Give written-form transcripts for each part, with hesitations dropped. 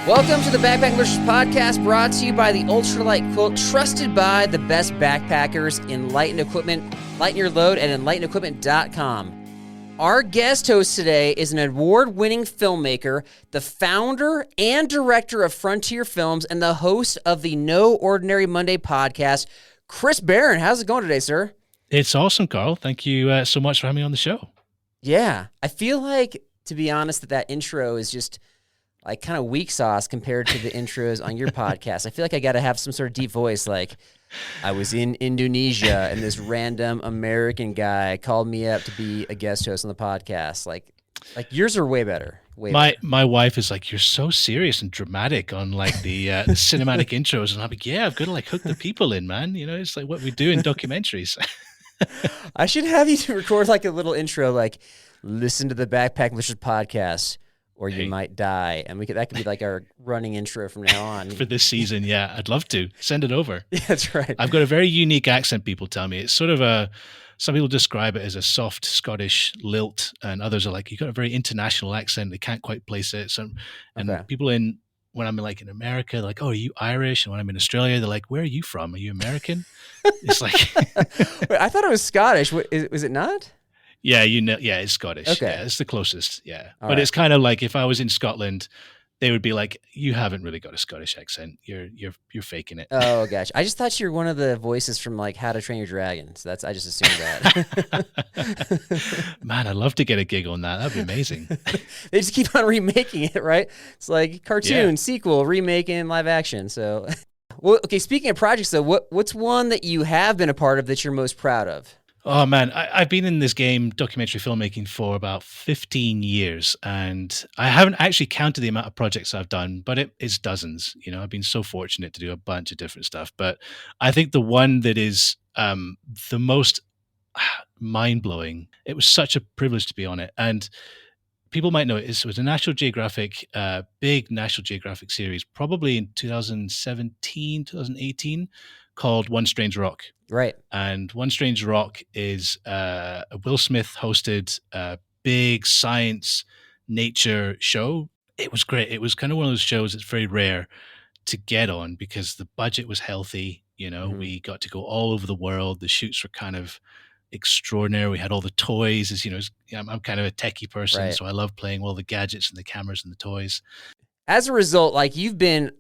Welcome to the Backpacking Lurchers podcast, brought to you by the Ultralight Quilt, trusted by the best backpackers. Enlightened Equipment. Lighten your load at enlightenedequipment.com. Our guest host today is an award-winning filmmaker, the founder and director of Frontier Films, and the host of the No Ordinary Monday podcast, Chris Barron. How's it going today, sir? It's awesome, Carl. Thank you so much for having me on the show. Yeah, I feel like, to be honest, that intro is just like kind of weak sauce compared to the intros on your podcast. I feel like I got to have some sort of deep voice, like I was in Indonesia and this random American guy called me up to be a guest host on the podcast. Like yours are way better. My wife is like, you're so serious and dramatic on like the cinematic intros, and I'm like, yeah, I've got to like hook the people in, man. You know, it's like what we do in documentaries. I should have you to record like a little intro, like listen to the Backpacking Lurchers podcast, or you might die. And that could be like our running intro from now on. For this season, yeah. I'd love to. Send it over. Yeah, that's right. I've got a very unique accent, people tell me. It's sort of some people describe it as a soft Scottish lilt, and others are like, you got a very international accent. They can't quite place it. People when I'm like in America, they're like, oh, are you Irish? And when I'm in Australia, they're like, where are you from? Are you American? It's like... Wait, I thought it was Scottish. Was it not? Yeah, it's Scottish. Okay. Yeah, it's the closest. Yeah. All but right. It's kind of like if I was in Scotland, they would be like, you haven't really got a Scottish accent. You're faking it. Oh, gosh. I just thought you were one of the voices from like How to Train Your Dragon. So I just assumed that. Man, I'd love to get a gig on that. That'd be amazing. They just keep on remaking it, right? It's like cartoon, sequel, remaking, live action. So, well, okay, speaking of projects though, what's one that you have been a part of that you're most proud of? Oh man, I've been in this game, documentary filmmaking, for about 15 years, and I haven't actually counted the amount of projects I've done, but it's dozens. You know, I've been so fortunate to do a bunch of different stuff. But I think the one that is the most mind-blowing, it was such a privilege to be on it. And people might know it was a National Geographic, big National Geographic series, probably in 2017, 2018, called One Strange Rock. Right. And One Strange Rock is a Will Smith hosted big science nature show. It was great. It was kind of one of those shows that's very rare to get on because the budget was healthy. You know, we got to go all over the world. The shoots were kind of extraordinary. We had all the toys. As you know, I'm kind of a techie person, right. So I love playing all the gadgets and the cameras and the toys. As a result, like you've been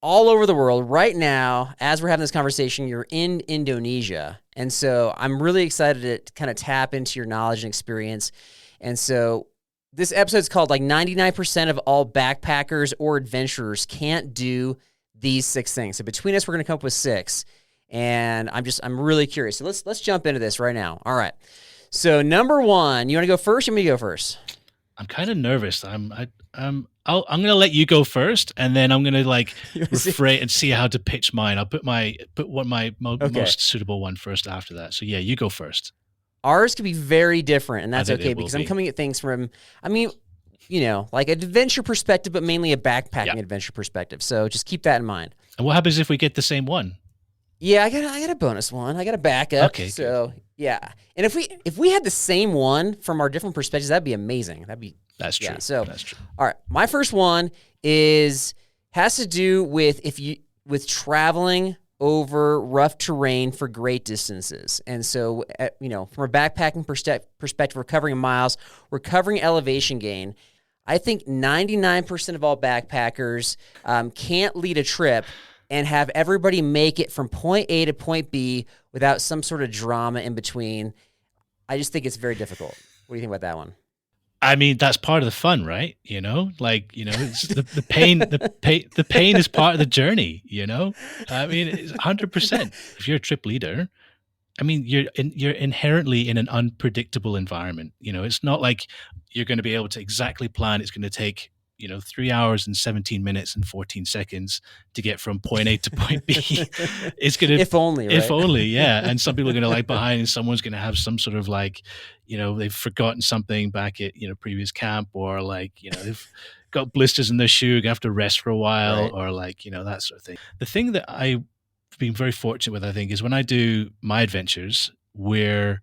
all over the world right now. As we're having this conversation, you're in Indonesia. And so I'm really excited to kind of tap into your knowledge and experience. And so this episode's called like 99% of all backpackers or adventurers can't do these 6 things. So between us, we're going to come up with 6. And I'm really curious. So let's jump into this right now. All right. So number 1, you want to go first? Or you want me to go first? I'm kind of nervous. I'm going to let you go first, and then I'm going to like refrain and see how to pitch mine. I'll put my most suitable one first after that. So yeah, you go first. Ours could be very different, and that's okay because I'm coming at things from, like an adventure perspective, but mainly a backpacking adventure perspective. So just keep that in mind. And what happens if we get the same one? Yeah, I got a bonus one. I got a backup. Okay. So good. Yeah, and if we had the same one from our different perspectives, that'd be amazing. That's true. Yeah, so that's true. All right, my first one has to do with traveling over rough terrain for great distances. And so, from a backpacking perspective, we're covering miles, we're covering elevation gain. I think 99% of all backpackers can't lead a trip and have everybody make it from point A to point B without some sort of drama in between. I just think it's very difficult. What do you think about that one? I mean, that's part of the fun, right? You know, it's the pain. The pain is part of the journey. You know, I mean, it's 100%. If you're a trip leader, I mean, you're inherently in an unpredictable environment. You know, it's not like you're going to be able to exactly plan. It's going to take 3 hours and 17 minutes and 14 seconds to get from point A to point B. It's going to, if only, right? If only, yeah. And some people are going to lag behind, and someone's going to have some sort of like, they've forgotten something back at, previous camp, or like, they've got blisters in their shoe, have to rest for a while, right. Or like, that sort of thing. The thing that I've been very fortunate with, I think, is when I do my adventures, where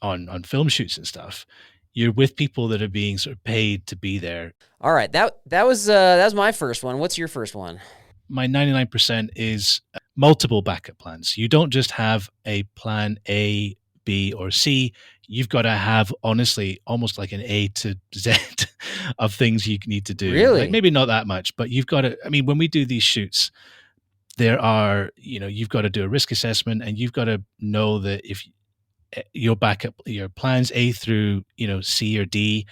on film shoots and stuff, You're with people that are being sort of paid to be there. All right, that was my first one. What's your first one? My 99% is multiple backup plans. You don't just have a plan A, B, or C. You've got to have, honestly, almost like an A to Z of things you need to do. Like Really? maybe not that much, but you've got to, I mean, when we do these shoots, there are, you've got to do a risk assessment, and you've got to know that if your backup, your plans A through, C or D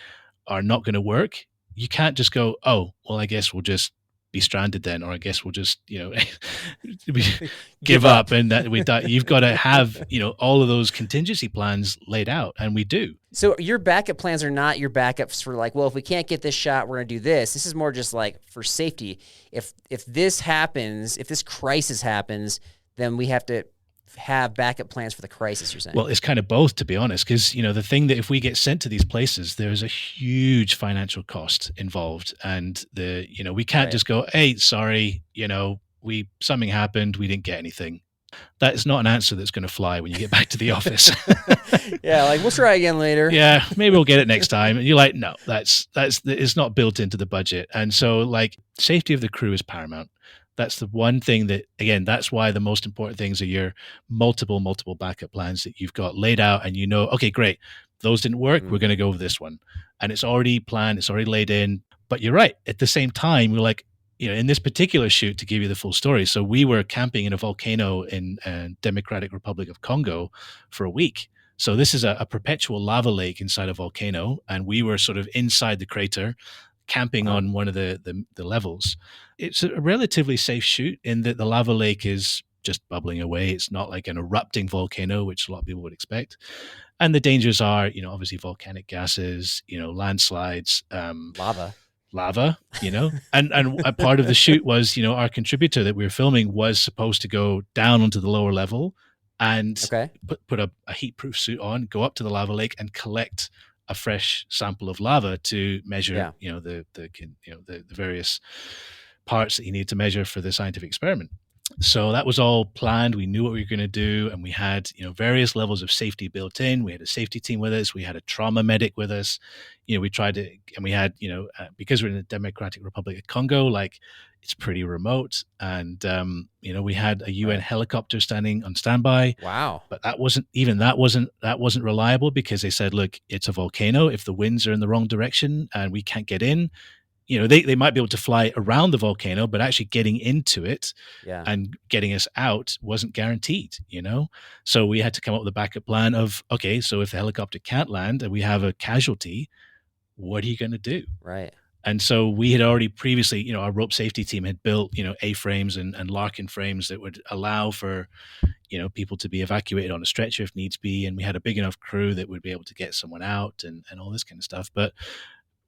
are not going to work, you can't just go, oh, well, I guess we'll just be stranded then, or I guess we'll just, Give give up. up and that we die. You've got to have, all of those contingency plans laid out, and we do. So your backup plans are not your backups for like, well, if we can't get this shot, we're going to do this. This is more just like for safety. If this happens, if this crisis happens, then we have to have backup plans for the crisis, you're saying? Well, it's kind of both, to be honest, because the thing that if we get sent to these places, there's a huge financial cost involved, and we can't Right. just go, hey, sorry, something happened, we didn't get anything. That is not an answer that's going to fly when you get back to the office. Yeah, like we'll try again later. Yeah, maybe we'll get it next time. And you're like, no, that's it's not built into the budget. And so, like, safety of the crew is paramount. That's the one thing that, again, that's why the most important things are your multiple backup plans that you've got laid out, and okay, great, those didn't work. We're going to go with this one, and it's already planned, it's already laid in. But you're right. At the same time, we're like, in this particular shoot, to give you the full story, so we were camping in a volcano in Democratic Republic of Congo for a week. So this is a perpetual lava lake inside a volcano, and we were sort of inside the crater, camping on one of the levels. It's a relatively safe shoot in that the lava lake is just bubbling away. It's not like an erupting volcano, which a lot of people would expect. And the dangers are, obviously volcanic gases, landslides, lava, and a part of the shoot was, our contributor that we were filming was supposed to go down onto the lower level and put a heat-proof suit on, go up to the lava lake and collect a fresh sample of lava to measure, the various parts that you need to measure for the scientific experiment. So that was all planned. We knew what we were going to do, and we had, various levels of safety built in. We had a safety team with us. We had a trauma medic with us. We tried to, and we had, because we're in the Democratic Republic of Congo, like, it's pretty remote, and we had a UN helicopter standing on standby. Wow! But that wasn't reliable, because they said, look, it's a volcano. If the winds are in the wrong direction and we can't get in, they might be able to fly around the volcano, but actually getting into it and getting us out wasn't guaranteed, So we had to come up with a backup plan of, okay, so if the helicopter can't land and we have a casualty, what are you going to do? Right. And so we had already previously, our rope safety team had built, A-frames and Larkin frames that would allow for, people to be evacuated on a stretcher if needs be. And we had a big enough crew that would be able to get someone out and all this kind of stuff. But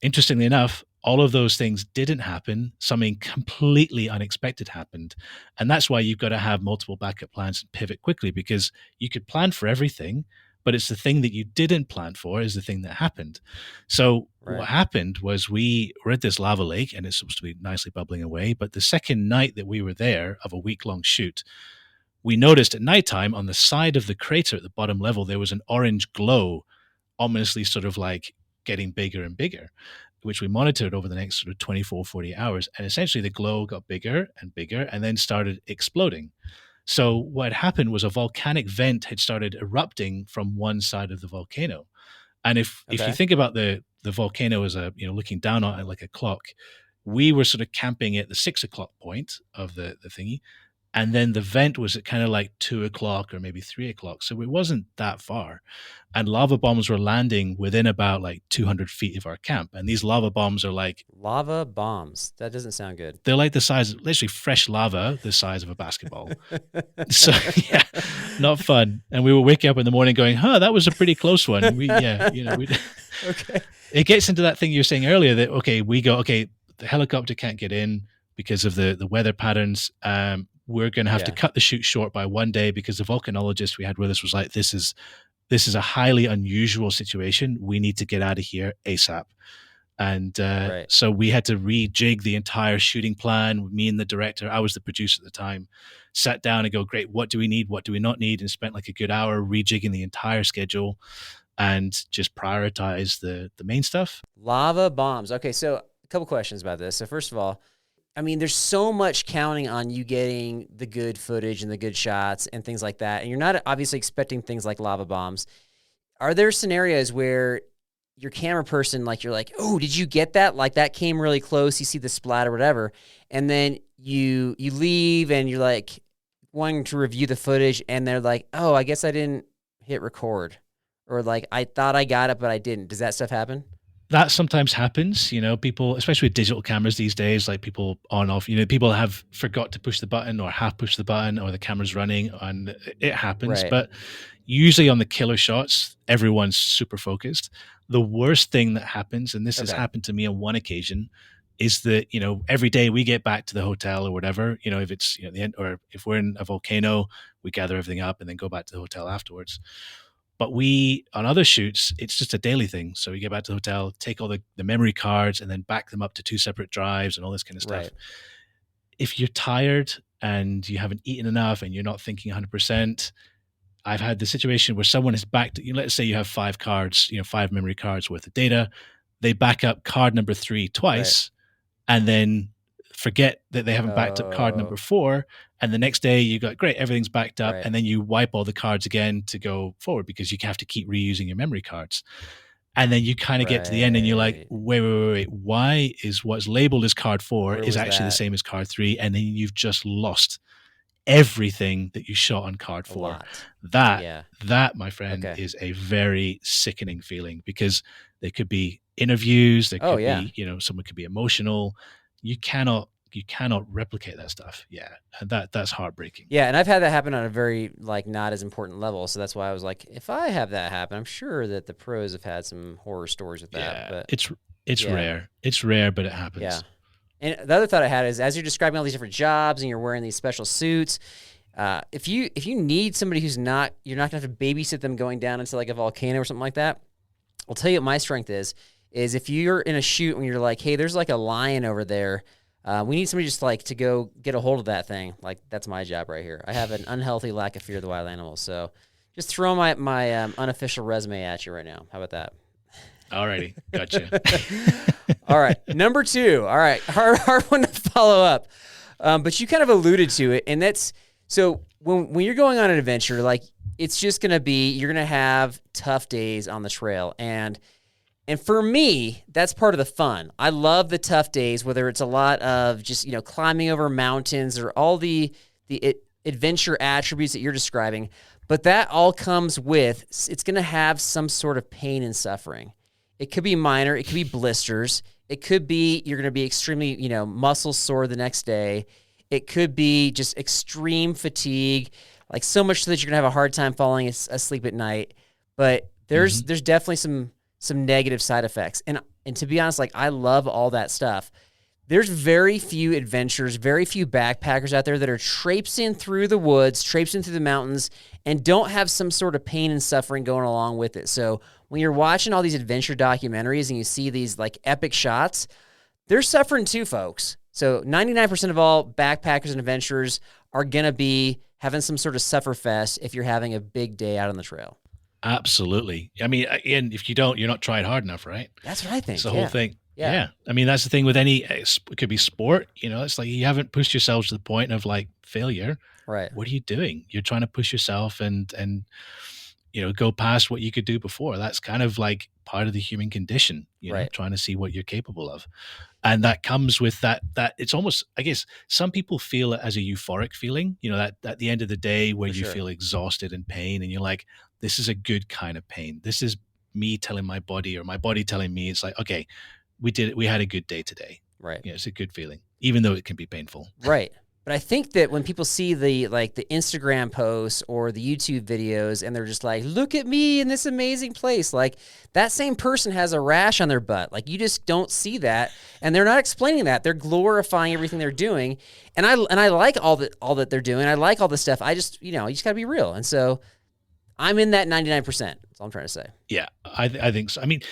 interestingly enough, all of those things didn't happen. Something completely unexpected happened. And that's why you've got to have multiple backup plans and pivot quickly, because you could plan for everything, but it's the thing that you didn't plan for is the thing that happened. So what happened was we were at this lava lake, and it's supposed to be nicely bubbling away. But the second night that we were there of a week-long shoot, we noticed at nighttime on the side of the crater at the bottom level, there was an orange glow, ominously sort of like getting bigger and bigger, which we monitored over the next sort of 24, 40 hours. And essentially the glow got bigger and bigger and then started exploding. So what happened was a volcanic vent had started erupting from one side of the volcano. And if you think about the volcano as looking down on it like a clock, we were sort of camping at the 6 o'clock point of the thingy. And then the vent was at kind of like 2 o'clock or maybe 3 o'clock. So it wasn't that far. And lava bombs were landing within about like 200 feet of our camp. And these lava bombs are like... Lava bombs? That doesn't sound good. They're like the size, literally fresh lava, the size of a basketball. So, yeah, not fun. And we were waking up in the morning going, that was a pretty close one. Okay. It gets into that thing you were saying earlier that, the helicopter can't get in because of the weather patterns. We're going to have to cut the shoot short by one day because the volcanologist we had with us was like, this is a highly unusual situation. We need to get out of here ASAP. And so we had to rejig the entire shooting plan. Me and the director, I was the producer at the time, sat down and go, great, what do we need? What do we not need? And spent like a good hour rejigging the entire schedule. and just prioritize the main stuff. Lava bombs. Okay, so a couple questions about this. So first of all, I mean, there's so much counting on you getting the good footage and the good shots and things like that. And you're not obviously expecting things like lava bombs. Are there scenarios where your camera person, like, you're like, oh, did you get that? Like, that came really close. You see the splat or whatever. And then you leave and you're like wanting to review the footage. And they're like, oh, I guess I didn't hit record. Or like, I thought I got it, but I didn't. Does that stuff happen? That sometimes happens, people, especially with digital cameras these days, like people on off, people have forgot to push the button or half push the button or the camera's running, and it happens. Right. But usually on the killer shots, everyone's super focused. The worst thing that happens, and this has happened to me on one occasion, is that, every day we get back to the hotel or whatever, if it's, the end, or if we're in a volcano, we gather everything up and then go back to the hotel afterwards. But on other shoots, it's just a daily thing. So we get back to the hotel, take all the memory cards and then back them up to 2 separate drives and all this kind of stuff. Right. If you're tired and you haven't eaten enough and you're not thinking 100%, I've had the situation where someone has backed, let's say you have 5 cards, 5 memory cards worth of data. They back up card number 3 twice, and then forget that they haven't backed up card number 4. And the next day you got, great, everything's backed up. And then you wipe all the cards again to go forward because you have to keep reusing your memory cards. And then you kind of get to the end and you're like, wait, why is what's labeled as card 4 is actually the same as card 3? And then you've just lost everything that you shot on card 4. That, my friend, is a very sickening feeling, because there could be interviews, there could be, someone could be emotional. You cannot replicate that stuff. Yeah. And that's heartbreaking. Yeah. And I've had that happen on a very, like, not as important level. So that's why I was like, if I have that happen, I'm sure that the pros have had some horror stories with that. Yeah. But it's rare. It's rare, but it happens. Yeah. And the other thought I had is, as you're describing all these different jobs and you're wearing these special suits, if you need somebody who's not, you're not going to have to babysit them going down into like a volcano or something like that. I'll tell you what my strength is if you're in a shoot and you're like, hey, there's like a lion over there. We need somebody just like to go get a hold of that thing. Like, that's my job right here. I have an unhealthy lack of fear of the wild animals. So just throw my unofficial resume at you right now. How about that? Alrighty, gotcha. All right, number 2. All right, hard one to follow up, but you kind of alluded to it, and that's, so when you're going on an adventure, like, it's just gonna be, you're gonna have tough days on the trail, and for me, that's part of the fun. I love the tough days, whether it's a lot of just climbing over mountains or all the adventure attributes that you're describing, but that all comes with, it's gonna have some sort of pain and suffering. It could be minor. It could be blisters. It could be you're going to be extremely, muscle sore the next day. It could be just extreme fatigue, like so much so that you're going to have a hard time falling asleep at night. But there's definitely some negative side effects. And to be honest, like, I love all that stuff. There's very few adventurers, very few backpackers out there that are traipsing through the woods, traipsing through the mountains, and don't have some sort of pain and suffering going along with it. So when you're watching all these adventure documentaries and you see these like epic shots, they're suffering too, folks. So 99% of all backpackers and adventurers are going to be having some sort of sufferfest if you're having a big day out on the trail. Absolutely. I mean, and if you don't, you're not trying hard enough, right? That's what I think. It's the whole thing. Yeah. I mean, that's the thing with it could be sport, it's like you haven't pushed yourself to the point of like failure. Right. What are you doing? You're trying to push yourself and go past what you could do before. That's kind of like part of the human condition, trying to see what you're capable of. And that comes with that it's almost, I guess, some people feel it as a euphoric feeling, that at the end of the day where you feel exhausted and pain and you're like, this is a good kind of pain. This is me telling my body or my body telling me, it's like, okay, we did it. We had a good day today. Right. It's a good feeling, even though it can be painful. Right. But I think that when people see the Instagram posts or the YouTube videos and they're just like, look at me in this amazing place, like, that same person has a rash on their butt. Like, you just don't see that. And they're not explaining that. They're glorifying everything they're doing. And I like all that they're doing. I like all this stuff. I just, you just gotta be real. And so I'm in that 99%. That's all I'm trying to say. Yeah, I think so. I mean,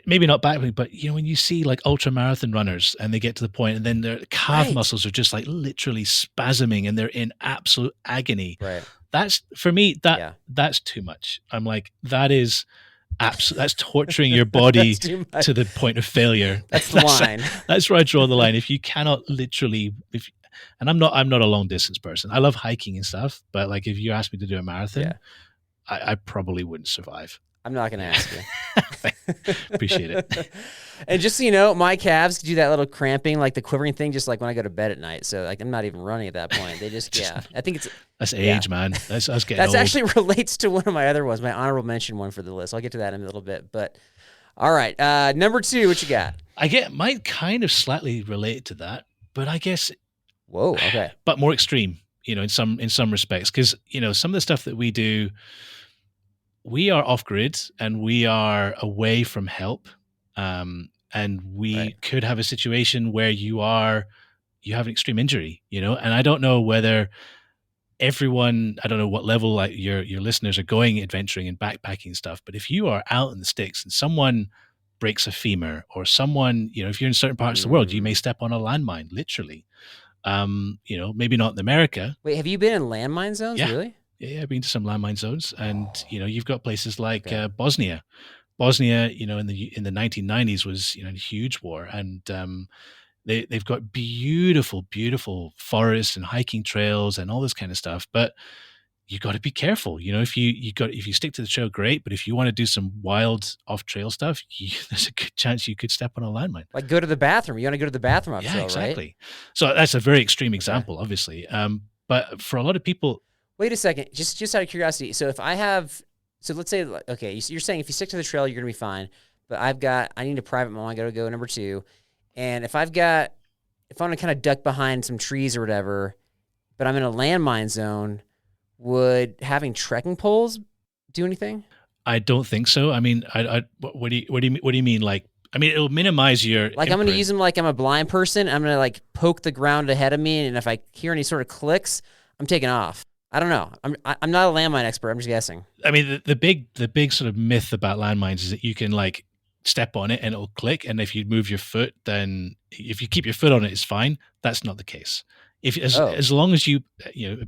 maybe not back, but when you see like ultra marathon runners and they get to the point and then their calf muscles are just like literally spasming and they're in absolute agony. Right. That's, for me, that's too much. I'm like, that is That's torturing your body That's too much. to the point of failure. That's the line. That's where I draw the line. If you cannot literally, and I'm not a long distance person. I love hiking and stuff, but like if you asked me to do a marathon, Yeah. I probably wouldn't survive. I'm not going to ask you. Appreciate it. And just so you know, my calves do that little cramping, like the quivering thing, just like when I go to bed at night. So like I'm not even running at that point. They just yeah. I think it's that's age, man. That's us getting That's old. actually relates to one of my other ones, my honorable mention one for the list. I'll get to that in a little bit. But all right, number 2, what you got? Might kind of slightly relate to that, but I guess. Whoa. Okay. But more extreme, in some respects, because some of the stuff that we do, we are off grid and we are away from help, and we could have a situation where you have an extreme injury, and I don't know whether everyone, I don't know what level like your listeners are going adventuring and backpacking stuff, but if you are out in the sticks and someone breaks a femur, or someone, if you're in certain parts of the world, you may step on a landmine, literally. Maybe not in America. Wait, have you been in landmine zones? Yeah. Really? Yeah, I've been to some landmine zones, and you've got places like Bosnia. Bosnia, in the 1990s was a huge war, and they've got beautiful, beautiful forests and hiking trails and all this kind of stuff. But you got to be careful. If you stick to the trail, great. But if you want to do some wild off trail stuff, there's a good chance you could step on a landmine. Like go to the bathroom. You want to go to the bathroom off trail, exactly. Right? So that's a very extreme example, obviously. But for a lot of people. Wait a second, just out of curiosity. So let's say, okay, you're saying if you stick to the trail, you're gonna be fine. But I need a private mall. I gotta go number 2, and if I want to kind of duck behind some trees or whatever, but I'm in a landmine zone, would having trekking poles do anything? I don't think so. I mean, what do you mean? Like, I mean, it'll minimize your like imprint. I'm going to use them like I'm a blind person. I'm going to like poke the ground ahead of me, and if I hear any sort of clicks, I'm taking off. I don't know. I'm not a landmine expert. I'm just guessing. I mean, the big sort of myth about landmines is that you can like step on it and it'll click, and if you move your foot, then if you keep your foot on it, it's fine. That's not the case. As long as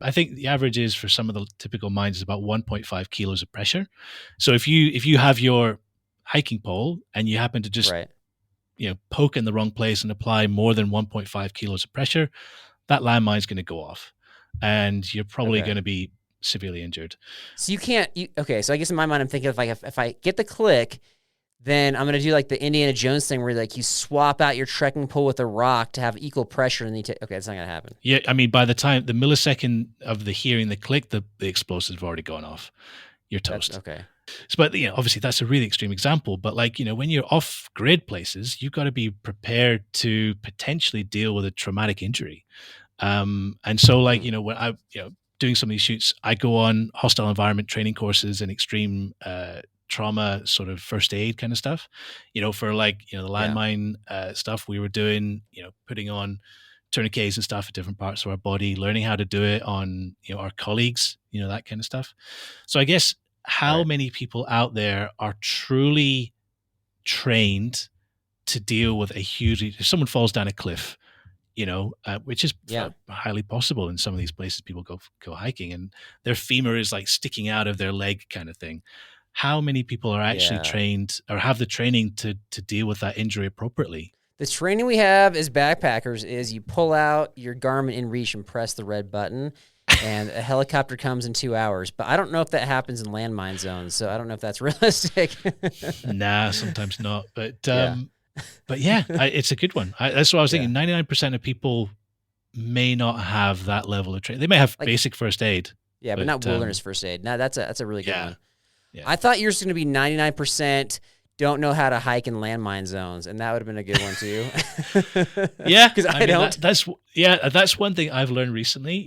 I think the average is for some of the typical mines is about 1.5 kilos of pressure. So if you have your hiking pole and you happen to just poke in the wrong place and apply more than 1.5 kilos of pressure, that landmine is going to go off, and you're probably going to be severely injured. So you can't. So I guess in my mind, I'm thinking if I get the click, then I'm going to do like the Indiana Jones thing where like you swap out your trekking pole with a rock to have equal pressure, and okay, that's not going to happen. Yeah, I mean, by the time the millisecond of the hearing the click, the explosives have already gone off. You're toast. Okay. So, but obviously that's a really extreme example. But like when you're off grid places, you've got to be prepared to potentially deal with a traumatic injury. And so like when I doing some of these shoots, I go on hostile environment training courses and extreme trauma sort of first aid kind of stuff, for like, the landmine stuff we were doing, putting on tourniquets and stuff at different parts of our body, learning how to do it on, our colleagues, that kind of stuff. So I guess how many people out there are truly trained to deal with if someone falls down a cliff, which is highly possible in some of these places people go hiking, and their femur is like sticking out of their leg kind of thing. How many people are actually trained or have the training to deal with that injury appropriately? The training we have as backpackers is you pull out your Garmin InReach and press the red button, and a helicopter comes in 2 hours. But I don't know if that happens in landmine zones, so I don't know if that's realistic. Nah, sometimes not. But it's a good one. That's what I was thinking. 99% of people may not have that level of training. They may have basic first aid. Yeah, but not wilderness first aid. No, that's a really good one. Yeah. I thought yours was going to be 99% don't know how to hike in landmine zones, and that would have been a good one too. Yeah, because I don't. That's one thing I've learned recently.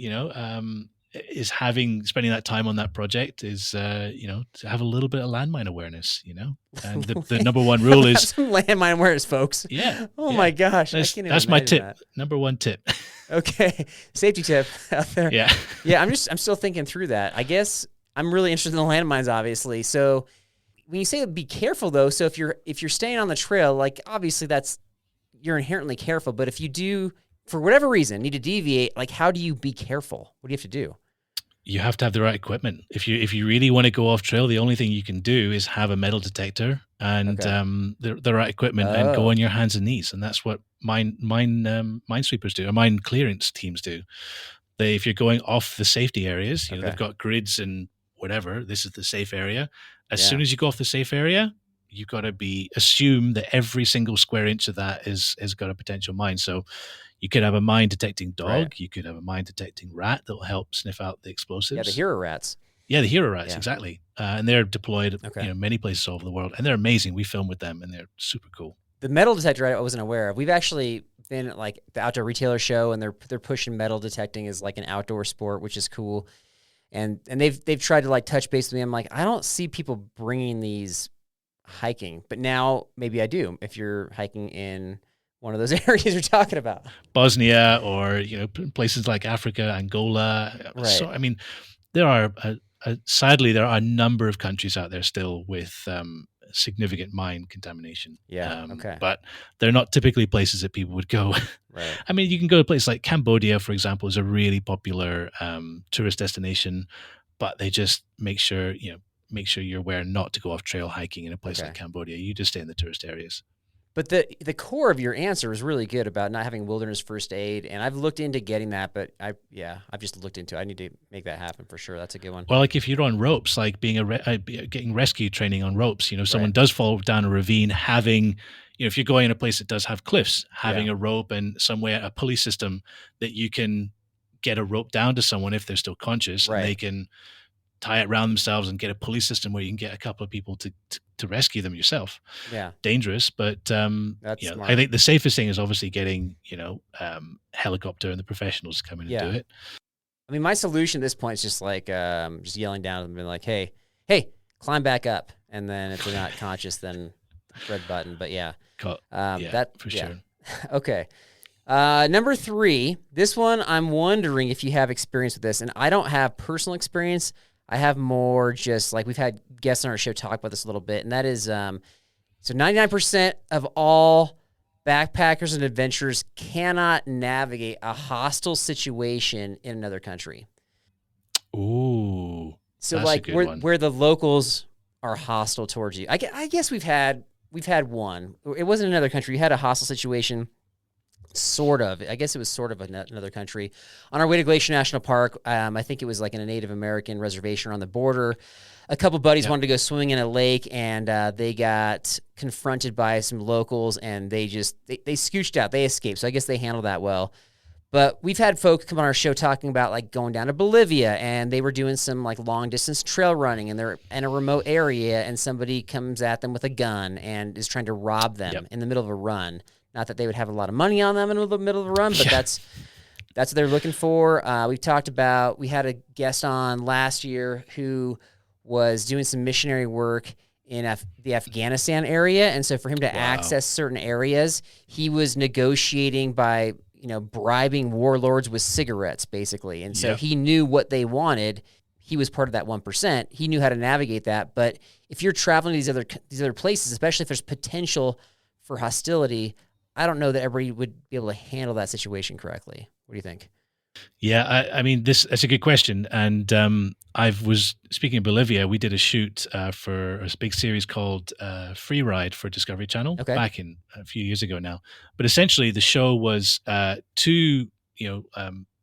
Is spending that time on that project is to have a little bit of landmine awareness. And the number one rule is some landmine awareness, folks. Yeah. My gosh, that's my tip. That. Number one tip. Okay, safety tip out there. Yeah. Yeah, I'm still thinking through that. I guess I'm really interested in the landmines, obviously. So when you say be careful, though, so if you're staying on the trail, like obviously you're inherently careful. But if you do, for whatever reason, need to deviate, like how do you be careful? What do you have to do? You have to have the right equipment. If you really want to go off trail, the only thing you can do is have a metal detector and Okay. the right equipment, and go Oh, on your hands and knees. And that's what minesweepers do, or mine clearance teams do. If you're going off the safety areas, they've okay. got grids and whatever. This is the safe area. As Yeah. soon as you go off the safe area, you've got to assume that every single square inch of that is got a potential mine. So you could have a mine detecting Right. dog. You could have a mine detecting rat that will help sniff out the Yeah, the explosives. hero rats. Yeah, the hero rats, Yeah. exactly. And they're deployed, Okay. many places all over the world, and they're amazing. We film with them, and they're super cool. The metal detector I wasn't aware of. We've actually been at like the outdoor retailer show, and they're pushing metal detecting as like an outdoor sport, which is cool. And they've tried to like touch base with me. I'm like, I don't see people bringing these hiking, but now maybe I do. If you're hiking in one of those areas you're talking about, Bosnia, or places like Africa, Angola. right? So I mean, there are sadly there are a number of countries out there still with significant mine contamination. Yeah. Okay. But they're not typically places that people would go. Right. I mean, you can go to places like Cambodia, for example, is a really popular tourist destination, but they just make sure you're aware not to go off trail hiking in a place Okay. like Cambodia. You just stay in the tourist areas. But the core of your answer is really good about not having wilderness first aid, and I've looked into getting that, but I've just looked into it. I need to make that happen for sure. That's a good one. Well, like if you're on ropes, like getting rescue training on ropes, someone Right. does fall down a ravine, having, if you're going in a place that does have cliffs, having Yeah. a rope and somewhere, a pulley system that you can get a rope down to someone if they're still conscious, and they Right. can tie it around themselves and get a pulley system where you can get a couple of people to rescue them yourself. Yeah. Dangerous, but That's I smart. think the safest thing is obviously getting helicopter and the professionals to come in and do Yeah. it. I mean, my solution at this point is just like just yelling down at them and being like, hey, climb back up. And then if they're not conscious, then red button. But yeah, Yeah, for sure. Okay. Number 3, this one, I'm wondering if you have experience with this, and I don't have personal experience. I have more just like we've had guests on our show talk about this a little bit, and that is so 99% of all backpackers and adventurers cannot navigate a hostile situation in another country. Ooh, So that's a like good one. where the locals are hostile towards you. I guess we've had one. It wasn't another country. You had a hostile situation. Sort of. I guess it was sort of another country. On our way to Glacier National Park, I think it was like in a Native American reservation on the border. A couple buddies wanted to go swimming in a lake, and they got confronted by some locals, and they scooched out. They escaped, so I guess they handled that well. But we've had folk come on our show talking about like going down to Bolivia, and they were doing some like long distance trail running, and they're in a remote area, and somebody comes at them with a gun and is trying to rob them in the middle of a run. Not that they would have a lot of money on them in the middle of a run, but that's what they're looking for. We had a guest on last year who was doing some missionary work in the Afghanistan area. And so for him to access certain areas, he was negotiating by, bribing warlords with cigarettes, basically. And so he knew what they wanted. He was part of that 1%. He knew how to navigate that. But if you're traveling to these other places, especially if there's potential for hostility, I don't know that everybody would be able to handle that situation correctly. What do you think? Yeah, I mean, that's a good question. And I was speaking of Bolivia. We did a shoot for a big series called Free Ride for Discovery Channel back in a few years ago now. But essentially, the show was two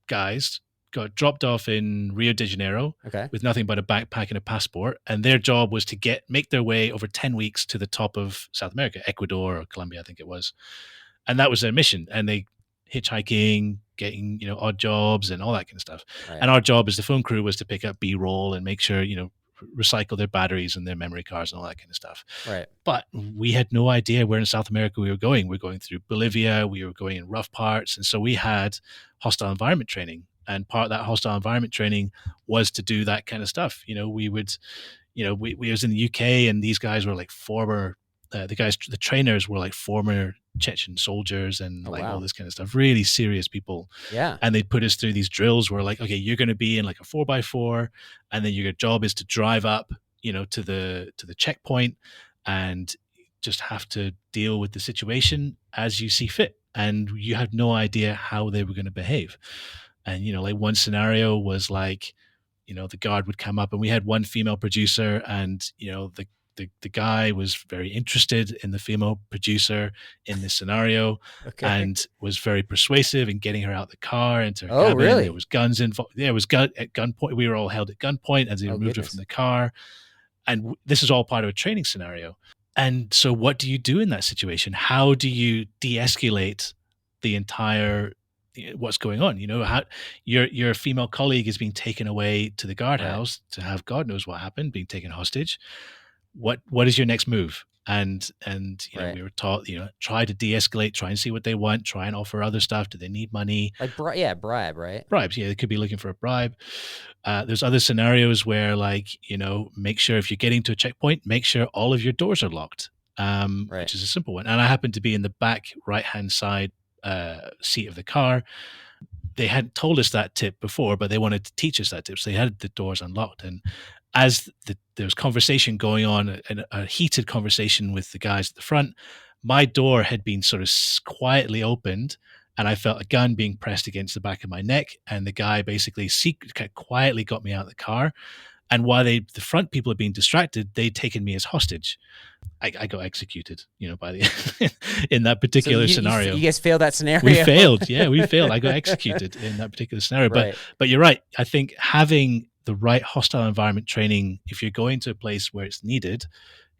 guys got dropped off in Rio de Janeiro with nothing but a backpack and a passport, and their job was to make their way over 10 weeks to the top of South America, Ecuador or Colombia, I think it was. And that was their mission. And they hitchhiking, getting odd jobs and all that kind of stuff. Right. And our job as the film crew was to pick up B-roll and make sure recycle their batteries and their memory cards and all that kind of stuff. Right. But we had no idea where in South America we were going. We were going through Bolivia. We were going in rough parts, and so we had hostile environment training. And part of that hostile environment training was to do that kind of stuff. We would, we was in the UK, and these guys were like former. The trainers were like former Chechen soldiers and all this kind of stuff, really serious people. Yeah. And they'd put us through these drills where like, okay, you're going to be in like a 4x4, and then your job is to drive up, to the checkpoint and just have to deal with the situation as you see fit. And you had no idea how they were going to behave. And, like one scenario was like, the guard would come up, and we had one female producer, and the guy was very interested in the female producer in this scenario, Okay. and was very persuasive in getting her out the car into her Oh, cabin. There really? was guns involved. There was at gunpoint. We were all held at gunpoint as they Oh, removed her from goodness. the car, and this is all part of a training scenario. And so, what do you do in that situation? How do you de-escalate the entire what's going on? How your female colleague is being taken away to the Right. guardhouse to have God knows what happened, being taken hostage. What is your next move? And Right. we were taught, try to de-escalate, try and see what they want, try and offer other stuff. Do they need money? Like, yeah, bribe, right? Bribes. Yeah, they could be looking for a bribe. There's other scenarios where, like, make sure if you're getting to a checkpoint, make sure all of your doors are locked, Right. which is a simple one. And I happen to be in the back right-hand side seat of the car. They hadn't told us that tip before, but they wanted to teach us that tip. So they had the doors unlocked. And as there was conversation going on, a heated conversation with the guys at the front, my door had been sort of quietly opened, and I felt a gun being pressed against the back of my neck. And the guy basically quietly got me out of the car. And while the front people had been distracted, they'd taken me as hostage. I got executed, by the in that So particular scenario. you guys failed that scenario. We failed. Yeah, we failed. I got executed in that particular scenario. Right. But you're right. I think having the right hostile environment training, if you're going to a place where it's needed,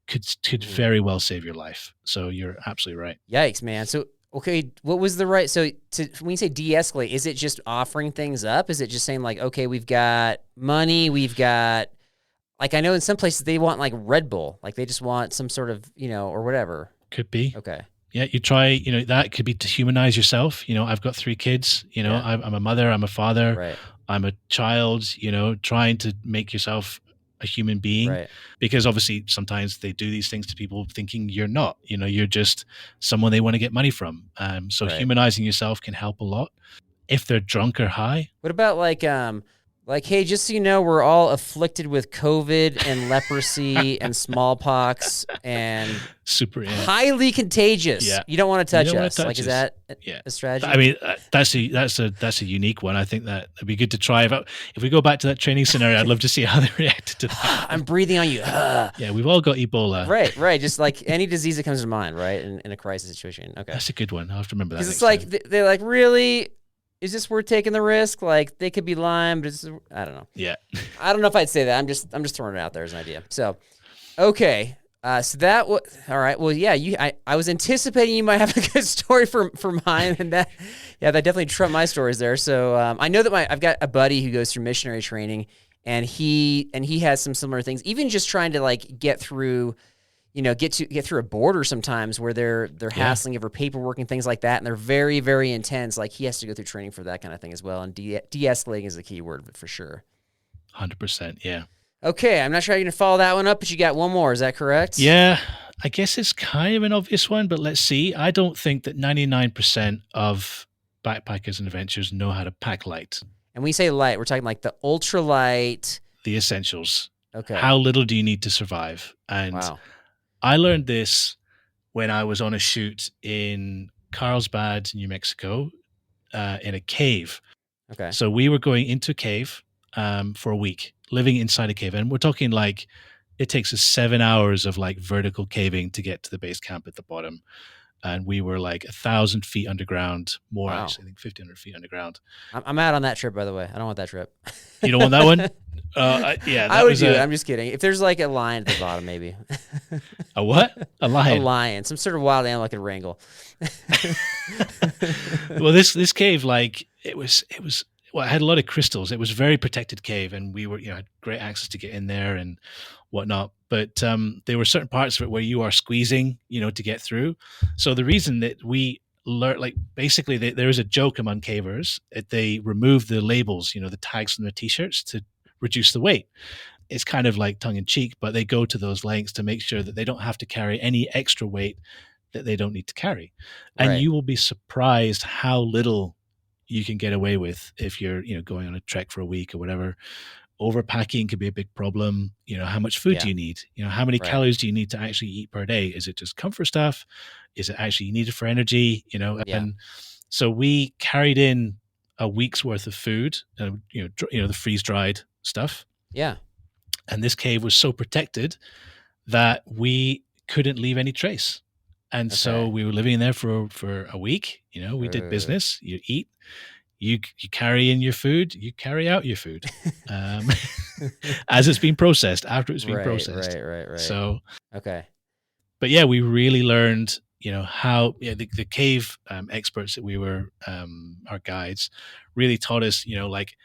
could very well save your life. So you're absolutely right. Yikes, man. So, okay, what was the right? So, when you say de-escalate, is it just offering things up? Is it just saying like, okay, we've got money, we've got, like, I know in some places they want like Red Bull, like they just want some sort of, or whatever. Could be. Okay. Yeah, you try, that could be to humanize yourself. I've got 3 kids, Yeah. I'm a mother, I'm a father, Right. I'm a child, trying to make yourself a human being. Right. Because obviously sometimes they do these things to people thinking you're not, you're just someone they want to get money from. So Right. humanizing yourself can help a lot. If they're drunk or high. What about like, hey, just so you know, we're all afflicted with COVID and leprosy and smallpox and super highly contagious. Yeah. You don't want to touch You don't wanna us. touch Like, is us. that a strategy? I mean, that's a unique one. I think that it'd be good to try. If we go back to that training scenario, I'd love to see how they reacted to that. I'm breathing on you. Yeah, we've all got Ebola. Right. Just like any disease that comes to mind, right? In a crisis situation. Okay. That's a good one. I'll have to remember that. Because it's like, they're like, really? Is this worth taking the risk? Like, they could be lying, but I don't know. Yeah. I don't know if I'd say that. I'm just throwing it out there as an idea. So, okay. So that was all right. Well, yeah. I was anticipating you might have a good story for mine, and that definitely trumped my stories there. So I know that I've got a buddy who goes through missionary training, and he has some similar things. Even just trying to like get through. Get through a border sometimes where they're hassling over paperwork and things like that, and they're very, very intense. Like, he has to go through training for that kind of thing as well. And de-escalating is the key word for sure. 100%. Yeah. Okay, I'm not sure how you're gonna follow that one up, but you got one more. Is that correct? Yeah, I guess it's kind of an obvious one, but let's see. I don't think that 99% of backpackers and adventurers know how to pack light. And when we say light, we're talking like the ultralight. The essentials. Okay. How little do you need to survive? And wow. I learned this when I was on a shoot in Carlsbad, New Mexico, in a cave. Okay. So we were going into a cave for a week, living inside a cave. And we're talking like it takes us 7 hours of like vertical caving to get to the base camp at the bottom. And we were like 1,000 feet underground, more actually, I think 1,500 feet underground. I'm out on that trip, by the way. I don't want that trip. You don't want that one? Yeah, I would do it. I'm just kidding. If there's like a lion at the bottom, maybe. A what? A lion? A lion. Some sort of wild animal I could wrangle. Well, this cave, like it was. Well, it had a lot of crystals. It was a very protected cave, and we were, had great access to get in there and whatnot. But there were certain parts of it where you are squeezing, to get through. So the reason that we learned, like basically, there is a joke among cavers that they remove the labels, the tags from their t-shirts to reduce the weight. It's kind of like tongue in cheek, but they go to those lengths to make sure that they don't have to carry any extra weight that they don't need to carry. And Right. you will be surprised how little you can get away with if you're, going on a trek for a week or whatever. Overpacking could be a big problem. How much food do you need? How many calories do you need to actually eat per day? Is it just comfort stuff? Is it actually needed for energy? And so we carried in a week's worth of food, the freeze dried stuff. Yeah. And this cave was so protected that we couldn't leave any trace. And so we were living in there for a week. We did business. You eat, you carry in your food, you carry out your food, as it's been processed, after it's been processed. Right. So, okay. But yeah, we really learned, how the cave experts that we were, our guides, really taught us, like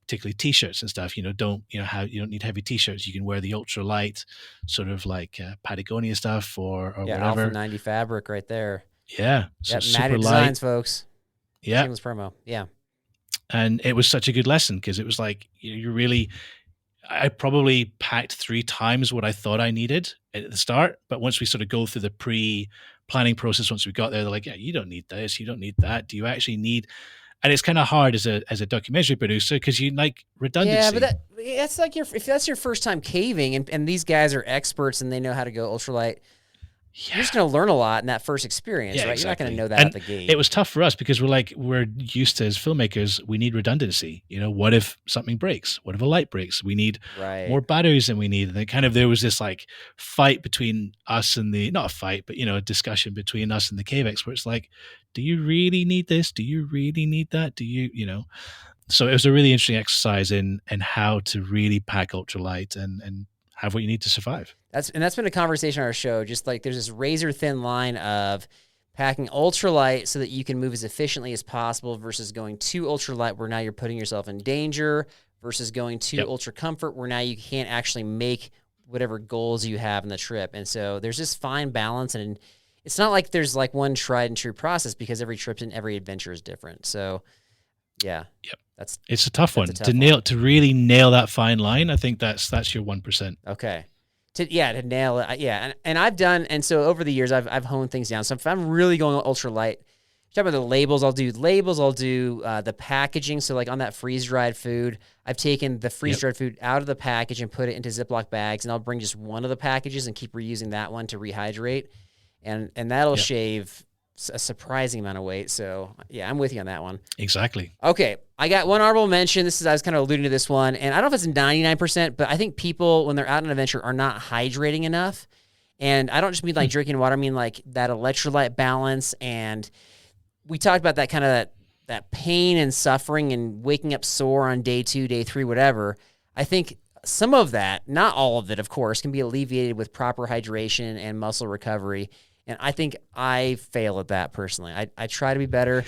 particularly t-shirts and stuff. You don't need heavy t-shirts. You can wear the ultralight sort of like Patagonia stuff or whatever. Alpha 90 fabric right there. Yeah, so super Matted light designs, folks. Yeah, shameless promo. Yeah, and it was such a good lesson because it was like I probably packed 3 times what I thought I needed at the start. But once we sort of go through the pre-planning process, once we got there, they're like, yeah, you don't need this, you don't need that. Do you actually need? And it's kind of hard as a documentary producer because you like redundancy. Yeah, but that's like if that's your first time caving, and these guys are experts and they know how to go ultralight. Yeah. You're just going to learn a lot in that first experience, right? Exactly. You're not going to know that at the gate. It was tough for us because we're used to, as filmmakers, we need redundancy. What if something breaks? What if a light breaks? We need more batteries than we need. And there was this like fight between us and not a fight, but a discussion between us and the cave experts. Like, do you really need this? Do you really need that? Do you? So it was a really interesting exercise in how to really pack ultralight and have what you need to survive. That's been a conversation on our show. Just like there's this razor thin line of packing ultralight so that you can move as efficiently as possible versus going too ultralight where now you're putting yourself in danger versus going too ultra comfort where now you can't actually make whatever goals you have in the trip. And so there's this fine balance, and it's not like there's like one tried and true process because every trip and every adventure is different. So yeah. Yep. It's a tough one to really nail that fine line. I think that's your 1%. Okay. To nail it. Yeah. And I've done, and so over the years I've honed things down. So if I'm really going ultralight, talk about the labels, I'll do the packaging. So like on that freeze-dried food, I've taken the freeze-dried food out of the package and put it into Ziploc bags, and I'll bring just one of the packages and keep reusing that one to rehydrate. And that'll shave a surprising amount of weight. So yeah, I'm with you on that one. Exactly. Okay. I got one honorable mention. I was kind of alluding to this one, and I don't know if it's 99%, but I think people, when they're out on an adventure, are not hydrating enough. And I don't just mean like drinking water. I mean like that electrolyte balance. And we talked about that kind of that pain and suffering and waking up sore on day 2, day 3, whatever. I think some of that, not all of it, of course, can be alleviated with proper hydration and muscle recovery. And I think I fail at that personally. I try to be better.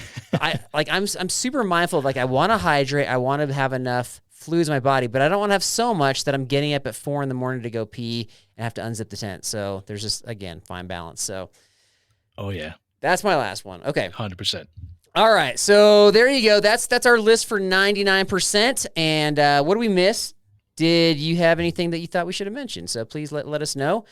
I'm super mindful of like, I want to hydrate. I want to have enough fluids in my body, but I don't want to have so much that I'm getting up at 4 a.m. to go pee and have to unzip the tent. So there's just, again, fine balance. So, oh yeah, that's my last one. Okay. 100%. All right. So there you go. That's our list for 99%. And what do we miss? Did you have anything that you thought we should have mentioned? So please let us know.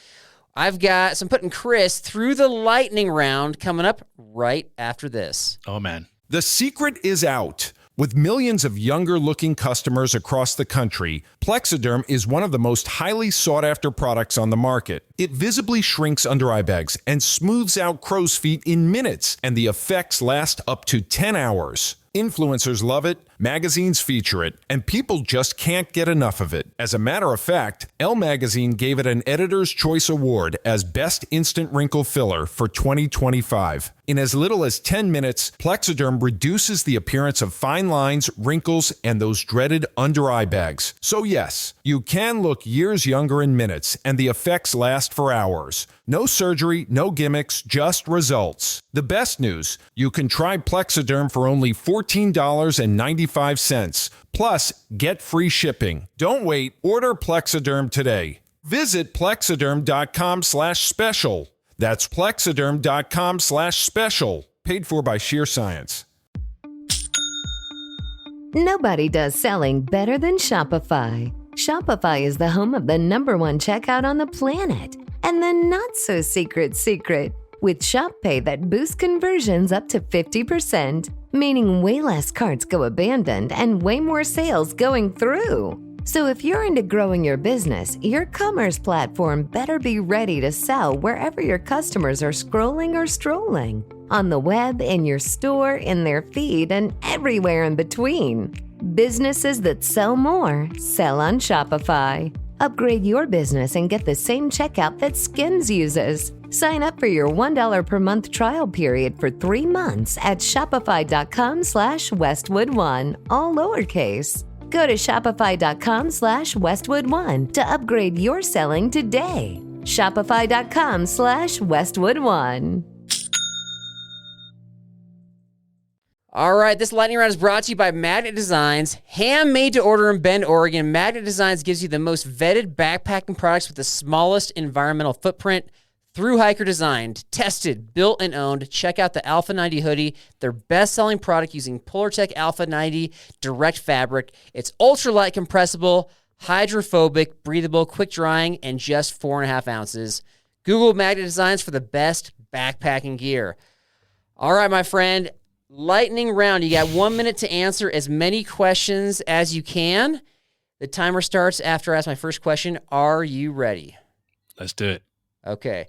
I'm putting Chris through the lightning round coming up right after this. Oh, man. The secret is out. With millions of younger-looking customers across the country, Plexiderm is one of the most highly sought-after products on the market. It visibly shrinks under-eye bags and smooths out crow's feet in minutes, and the effects last up to 10 hours. Influencers love it, magazines feature it, and people just can't get enough of it. As a matter of fact, Elle Magazine gave it an Editor's Choice Award as Best Instant Wrinkle Filler for 2025. In as little as 10 minutes, Plexiderm reduces the appearance of fine lines, wrinkles, and those dreaded under-eye bags. So yes, you can look years younger in minutes, and the effects last for hours. No surgery, no gimmicks, just results. The best news, you can try Plexiderm for only $14.95. Plus, get free shipping. Don't wait. Order Plexiderm today. Visit plexiderm.com/special. That's plexiderm.com/special. Paid for by Sheer Science. Nobody does selling better than Shopify. Shopify is the home of the #1 checkout on the planet. And the not-so-secret secret, with Shop Pay that boosts conversions up to 50%, meaning way less carts go abandoned and way more sales going through. So if you're into growing your business, your commerce platform better be ready to sell wherever your customers are scrolling or strolling. On the web, in your store, in their feed, and everywhere in between. Businesses that sell more sell on Shopify. Upgrade your business and get the same checkout that Skims uses. Sign up for your $1 per month trial period for 3 months at shopify.com/Westwood1, all lowercase. Go to shopify.com/Westwood1 to upgrade your selling today. Shopify.com/Westwood1. All right, this lightning round is brought to you by Magnet Designs. Handmade to order in Bend, Oregon, Magnet Designs gives you the most vetted backpacking products with the smallest environmental footprint. Through hiker designed, tested, built, and owned. Check out the Alpha 90 hoodie, their best-selling product using Polartec Alpha 90 direct fabric. It's ultralight compressible, hydrophobic, breathable, quick drying, and just 4.5 ounces. Google Magnet Designs for the best backpacking gear. All right, my friend. Lightning round. You got 1 minute to answer as many questions as you can. The timer starts after I ask my first question. Are you ready? Let's do it. Okay.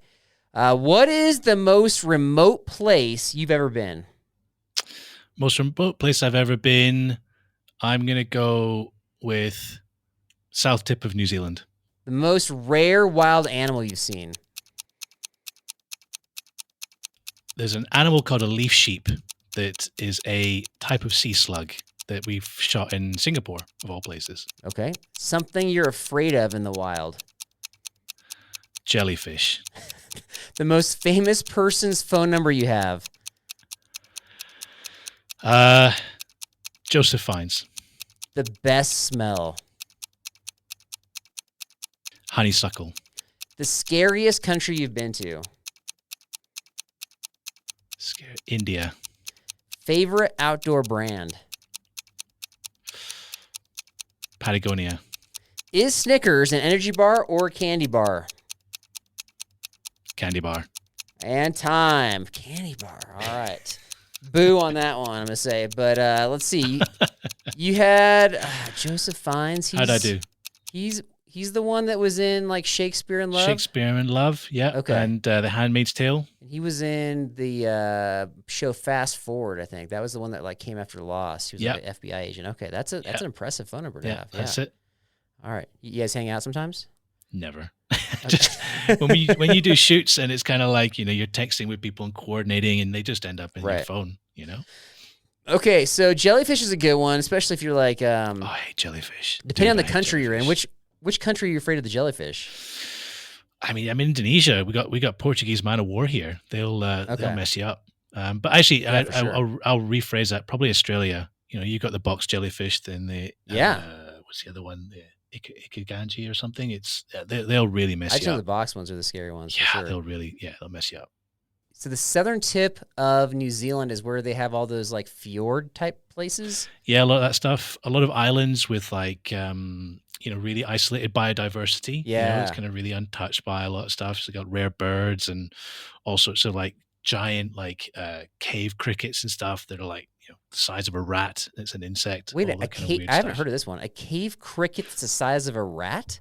What is the most remote place you've ever been? Most remote place I've ever been, I'm going to go with south tip of New Zealand. The most rare wild animal you've seen? There's an animal called a leaf sheep that is a type of sea slug that we've shot in Singapore, of all places. Okay. Something you're afraid of in the wild? Jellyfish. The most famous person's phone number you have? Joseph Fiennes. The best smell? Honeysuckle. The scariest country you've been to? India. Favorite outdoor brand? Patagonia. Is Snickers an energy bar or a candy bar? Candy bar. And time. Candy bar. All right. Boo on that one, I'm going to say. But let's see. You had Joseph Fiennes. How'd I do? He's the one that was in like Shakespeare in Love. Shakespeare in Love, yeah. Okay. And The Handmaid's Tale. He was in the show Fast Forward, I think. That was the one that like came after Lost. He was like an FBI agent. Okay, that's an impressive phone number to have. Yeah, that's it. All right. You guys hang out sometimes? Never. Just when you do shoots and it's kind of like, you're texting with people and coordinating and they just end up in your phone, Okay, so jellyfish is a good one, especially if you're like I hate jellyfish. Depending on the country you're in. Which country are you afraid of the jellyfish? I mean, I'm in Indonesia. We got Portuguese man of war here. They'll mess you up. But actually, I'll rephrase that. Probably Australia. You got the box jellyfish, then the what's the other one? The Ikaganji or something. They'll really mess you up. I know the box ones are the scary ones. Yeah, for sure. they'll mess you up. So the southern tip of New Zealand is where they have all those like fjord type places. Yeah, a lot of that stuff. A lot of islands with like really isolated biodiversity. Yeah, it's kind of really untouched by a lot of stuff. So you got rare birds and all sorts of like giant like cave crickets and stuff that are like the size of a rat. It's an insect. Wait, I haven't heard of this one. A cave cricket that's the size of a rat?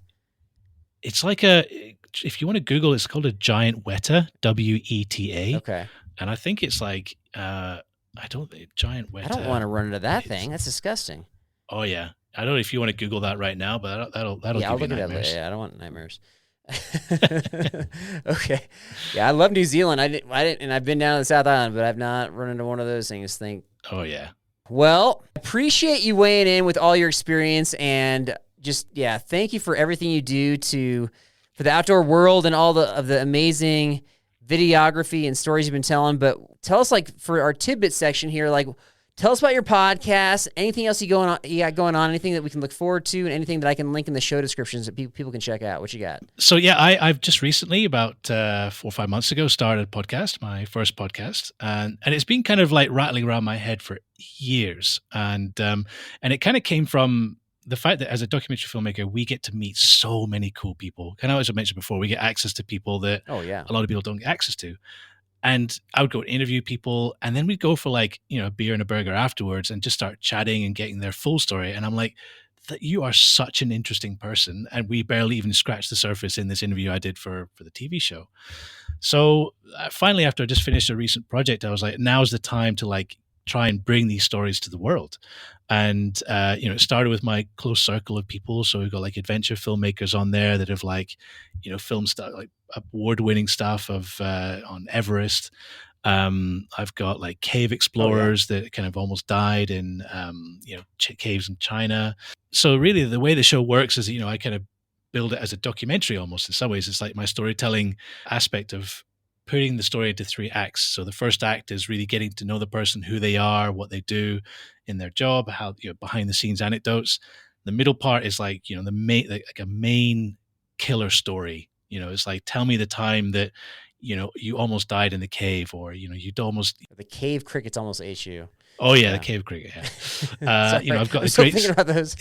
It's like if you want to Google, it's called a giant weta, WETA. Okay. And I think it's like, giant weta. I don't want to run into that thing. That's disgusting. Oh yeah. I don't know if you want to Google that right now, but that'll give I'll you look nightmares. At that. Yeah, I don't want nightmares. Okay. Yeah, I love New Zealand. I didn't, and I've been down to the South Island, but I've not run into one of those things. Oh yeah. Well, appreciate you weighing in with all your experience and just thank you for everything you do for the outdoor world and all of the amazing videography and stories you've been telling. But tell us, like, for our tidbit section here, like, tell us about your podcast, anything else you got going on, anything that we can look forward to, and anything that I can link in the show descriptions that people can check out. What you got? So I've just recently, about 4 or 5 months ago, started a podcast, my first podcast, and it's been kind of like rattling around my head for years, and it kind of came from the fact that as a documentary filmmaker, we get to meet so many cool people. And as I mentioned before, we get access to people that a lot of people don't get access to. And I would go interview people, and then we'd go for like, a beer and a burger afterwards and just start chatting and getting their full story. And I'm like, you are such an interesting person. And we barely even scratched the surface in this interview I did for the TV show. So finally, after I just finished a recent project, I was like, now's the time to like try and bring these stories to the world. And, it started with my close circle of people. So we've got like adventure filmmakers on there that have like, filmed stuff like award-winning stuff on Everest. I've got like cave explorers that kind of almost died in, caves in China. So really the way the show works is, I kind of build it as a documentary almost in some ways. It's like my storytelling aspect of putting the story into 3 acts. So the first act is really getting to know the person, who they are, what they do in their job, how, behind the scenes anecdotes. The middle part is like, like a main killer story. It's like, tell me the time that, you almost died in the cave, or, you'd almost... The cave crickets almost ate you. Oh yeah, the cave cricket. Yeah. I've got thinking about those.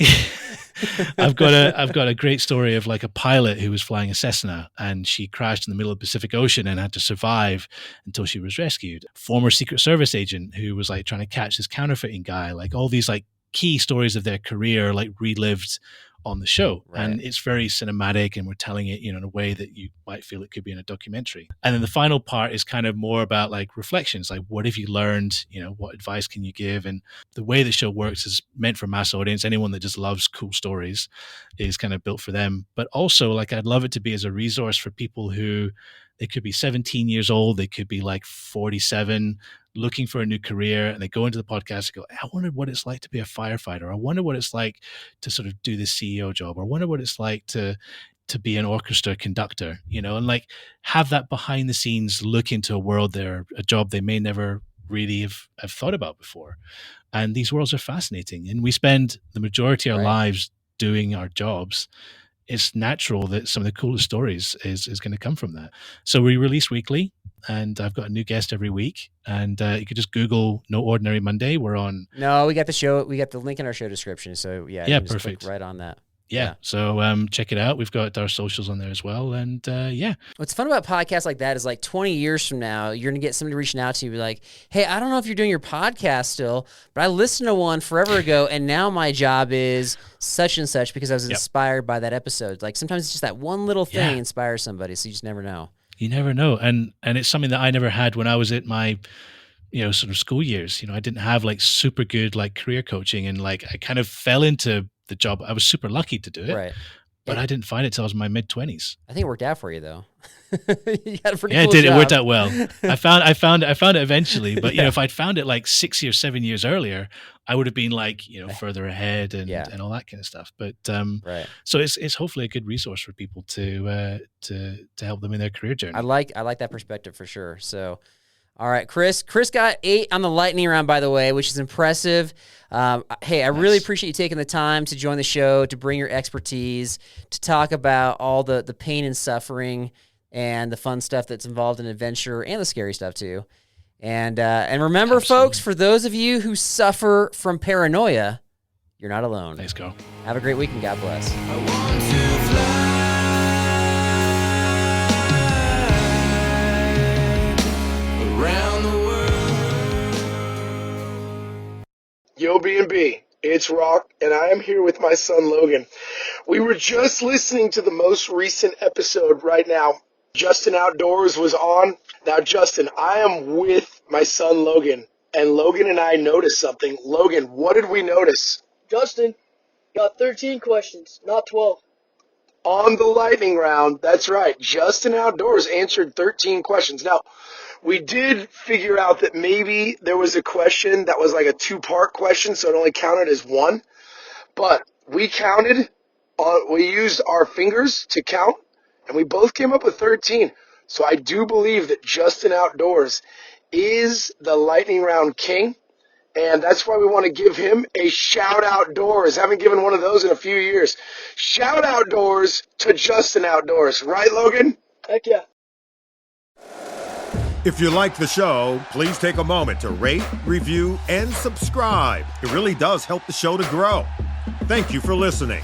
I've got a great story of like a pilot who was flying a Cessna and she crashed in the middle of the Pacific Ocean and had to survive until she was rescued. Former Secret Service agent who was like trying to catch this counterfeiting guy. Like all these like key stories of their career, like relived on the show. Right. And it's very cinematic, and we're telling it, in a way that you might feel it could be in a documentary. And then the final part is kind of more about like reflections, like what have you learned, what advice can you give? And the way the show works is meant for mass audience. Anyone that just loves cool stories is kind of built for them. But also, like, I'd love it to be as a resource for people who, they could be 17 years old, they could be like 47, looking for a new career, and they go into the podcast and go, I wonder what it's like to be a firefighter. I wonder what it's like to sort of do the CEO job. Or I wonder what it's like to be an orchestra conductor, and like have that behind the scenes look into a world there, a job they may never really have thought about before. And these worlds are fascinating. And we spend the majority of our lives doing our jobs. It's natural that some of the coolest stories is going to come from that. So we release weekly, and I've got a new guest every week. And you could just Google No Ordinary Monday. We're on. No, we got the show. We got the link in our show description. So yeah, you can just perfect. click right on that. Yeah. So check it out. We've got our socials on there as well. And What's fun about podcasts like that is like 20 years from now, you're going to get somebody reaching out to you, be like, hey, I don't know if you're doing your podcast still, but I listened to one forever ago, and now my job is such and such because I was inspired by that episode. Like sometimes it's just that one little thing inspires somebody, so you just never know. You never know. And it's something that I never had when I was at my sort of school years. I didn't have like super good like career coaching, and like I kind of fell into the job. I was super lucky to do it, right? But I didn't find it till I was in my mid-20s. I think it worked out for you though. You had a pretty cool it did. Job. It worked out well. I found it eventually, but if I'd found it like 6 or 7 years earlier, I would have been like further ahead and all that kind of stuff. But so it's hopefully a good resource for people to help them in their career journey. I like that perspective for sure. So. All right, Chris. Chris got 8 on the lightning round, by the way, which is impressive. Hey, I really appreciate you taking the time to join the show, to bring your expertise, to talk about all the pain and suffering and the fun stuff that's involved in adventure and the scary stuff too. And remember, folks, for those of you who suffer from paranoia, you're not alone. Thanks, Carl. Have a great week and God bless. I want to fly. Yo, B&B, it's Rock, and I am here with my son, Logan. We were just listening to the most recent episode right now. Justin Outdoors was on. Now, Justin, I am with my son, Logan, and Logan and I noticed something. Logan, what did we notice? Justin got 13 questions, not 12. On the lightning round, that's right. Justin Outdoors answered 13 questions. Now, we did figure out that maybe there was a question that was like a 2-part question, so it only counted as 1. But we counted, we used our fingers to count, and we both came up with 13. So I do believe that Justin Outdoors is the lightning round king, and that's why we want to give him a shout outdoors. Haven't given one of those in a few years. Shout outdoors to Justin Outdoors. Right, Logan? Heck yeah. If you like the show, please take a moment to rate, review, and subscribe. It really does help the show to grow. Thank you for listening.